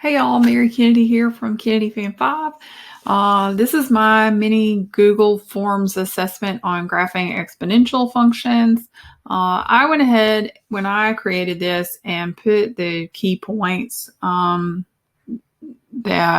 Hey y'all, Mary Kennedy here from Kennedy Fan 5. This is my mini Google Forms assessment on graphing exponential functions. I went ahead when I created this and put the key points that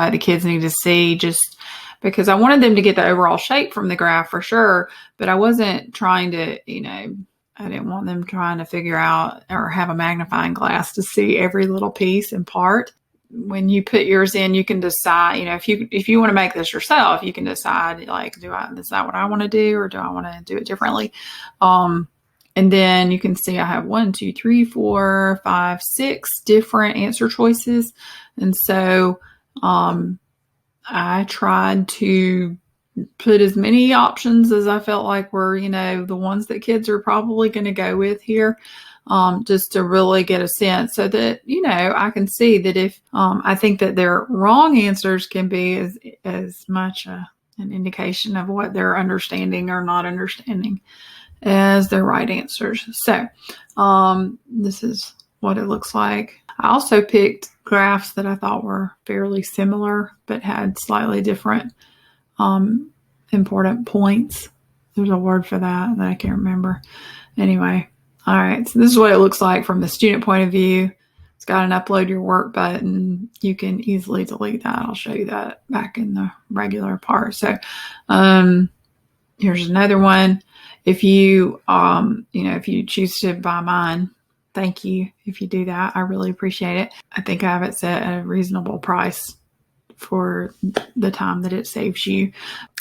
the kids need to see, just because I wanted them to get the overall shape from the graph for sure, but I wasn't trying to, I didn't want them trying to figure out or have a magnifying glass to see every little piece and part. When you put yours in, you can decide, if you want to make this yourself, you can decide, like, is that what I want to do, or do I want to do it differently? And then you can see I have 1, 2, 3, 4, 5, 6 different answer choices. And so I tried to put as many options as I felt like were, the ones that kids are probably going to go with here, just to really get a sense so that, I can see that if I think that their wrong answers can be as much an indication of what they're understanding or not understanding as their right answers. So this is what it looks like. I also picked graphs that I thought were fairly similar but had slightly different important points. There's a word for that I can't remember. Anyway, all right, so this is what it looks like from the student point of view. It's got an upload your work button. You can easily delete that. I'll show you that back in the regular part. So here's another one. If you, if you choose to buy mine, thank you. If you do that, I really appreciate it. I think I have it set at a reasonable price for the time that it saves you.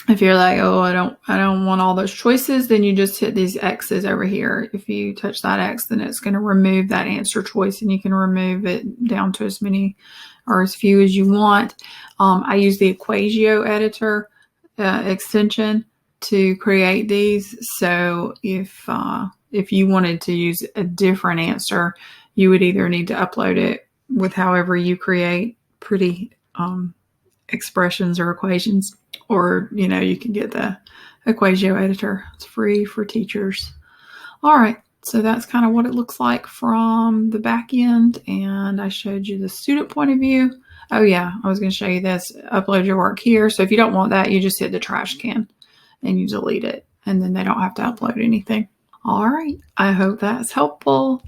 If you're like, oh, I don't want all those choices, then you just hit these X's over here. If you touch that X, then it's going to remove that answer choice, and you can remove it down to as many or as few as you want. I use the Equatio editor extension to create these. So if you wanted to use a different answer, you would either need to upload it with however you create pretty expressions or equations, or you can get the Equatio editor. It's free for teachers. All right, so that's kind of what it looks like from the back end, and I showed you the student point of view. Oh yeah, I was going to show you this. Upload your work here. So if you don't want that, you just hit the trash can and you delete it, and then they don't have to upload anything. All right, I hope that's helpful.